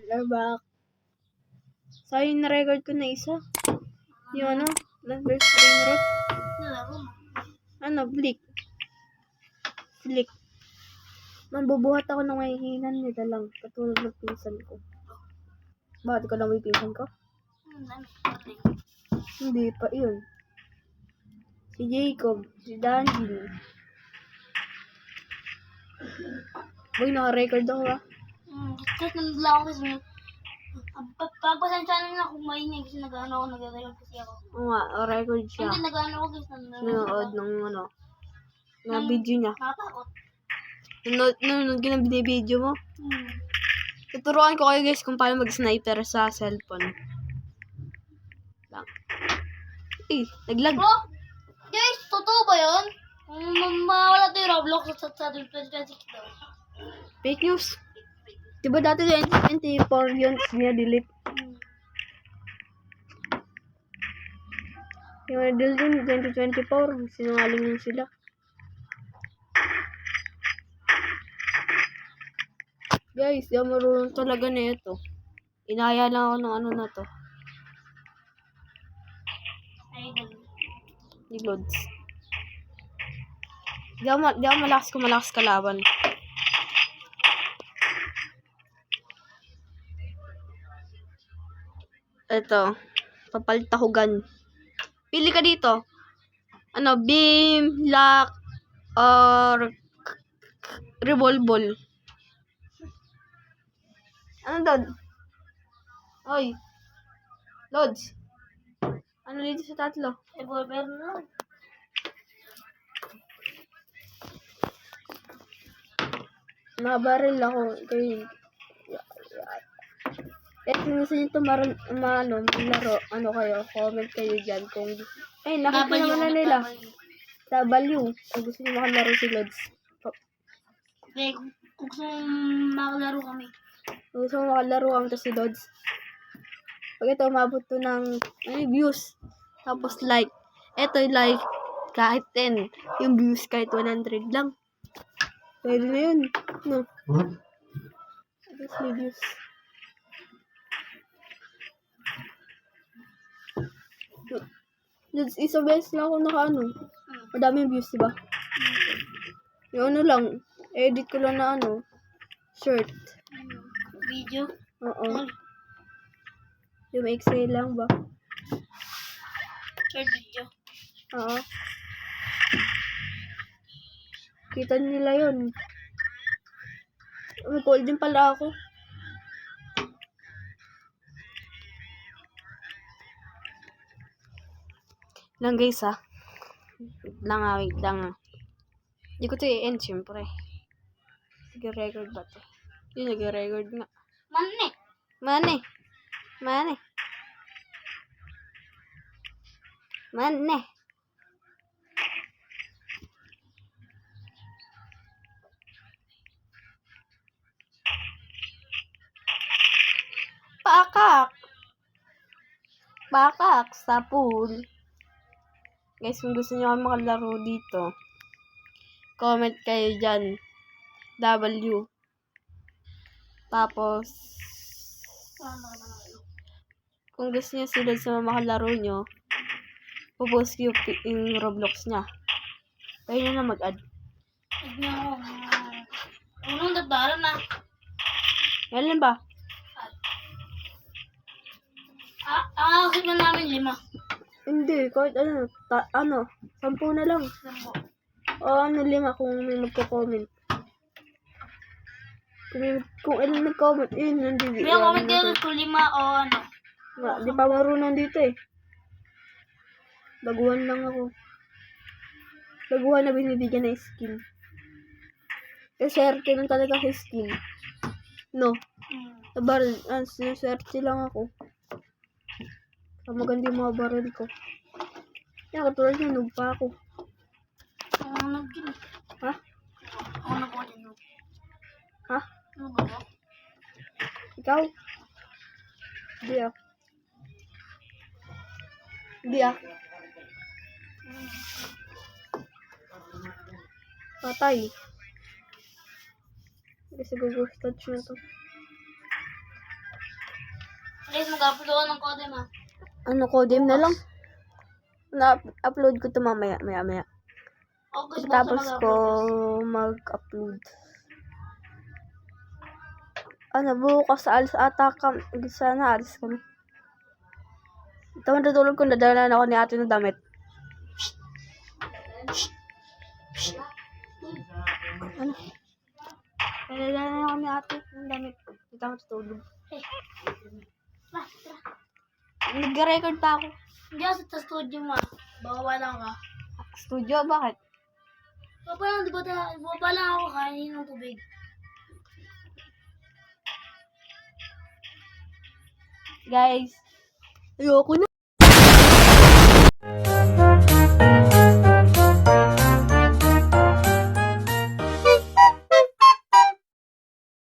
We're back. Sayang na-record ko na isa. Yung number screen rot. Flick. Mambubuhat ako ng mahihinan nila lang. Katulad ng pinsan ko. Bakit ko lang may pinsan ko? Hindi pa yun. Si Jacob. Si Danjin. Boy, naka-record ako ha. Tapos nandun lang ako kasi pagpasensya na lang kung maingay kasi nag-record kasi ako. Oo nga, record siya. Hindi, nag-ano ako kasi Nanood ng video niya. nakatakot. Nanonood ka ng binibideo mo? Tuturuan ko kayo guys kung paano mag-sniper sa cellphone. Lang. Naglag. Oh! Guys, totoo ba yun? Mawala tayo Roblox sa 2026 daw. Fake news. Diba dati 2024 yun, niya-delete. Yung na-delete yun, 2024, sinungaling yun sila. Guys, di ako marunong talaga na ito. Inaya lang ako ng ano na to. Ni Lods. Di ako malakas kalaban. Ito, papaltahugan. Pili ka dito. Beam, lock, or revolver. Ano doon? Oy. Lods. Ano dito sa tatlo? Revolver na. Nabaril ako kay kung gusto nyo ito laro, kayo, comment kayo dyan kung nakita naman na nila W, kung gusto nyo makalaro si Lods. Okay, kung gusto makalaro kami. Kung gusto mo makalaro kami to si Lods. Pag ito, umabot to ng views, tapos like. Ito yung like, kahit 10. Yung views, kahit 100 lang. Pwede na yun. No? Tapos may views. Isang beses lang ako madaming views, diba? Yung lang, edit ko lang na shirt. Video? Oo. Yung x-ray lang ba? Short video? Oo. Kita nila yun. May call din pala ako. Lang guys wait lang. Hindi ko ito i-end syempre. Nag-record ba ito? Hindi, nag-record nga. Mane. Pakak sa pool. Guys, kung gusto nyo kami makalaro dito, comment kayo dyan. W. Tapos, kung gusto nyo sila sa makalaro nyo, pupost ko yung Roblox niya. Kaya nyo na mag-add. Add nyo ako. Unang dadara na. Ngayon ba? Aakit na namin 5. Hindi, kahit 10 na lang. 10. O 5 kung may magko-comment. Kung ilan nag-comment, hindi. May comment kayo kung 5 o Di pa marunong dito eh. Baguhan lang ako. Baguhan na binibigyan ng skin. Swerte lang talaga sa skin. No? Swerte lang ako. Maganda yung mga baril ko. Yan, katulad niya, noob pa ako. Noob din. Ha? Noob ko din. Ha? Noob ako? Ikaw? Hindi ah. Patay. Kasi ghost touch na to. Guys, mag-upload ako ng code ma. Ano ko, dim na lang. Na-upload ko to mamaya. August Tapos bukas ko mag-upload. mag-upload. Ano, bukas alis ata kami. Sana alis kami. Ito, matutulog ko. Nadala na ako ni ate ng damit. Ano? Nadala na ako ni ate ng damit. Ito, matutulog. Tara. Nag-record pa ako. Hindi ako sa studio ma. Bawa lang ka. Studio, bakit? Baba lang, di ba? Baba lang ako kainin ng tubig. Guys, ayoko na.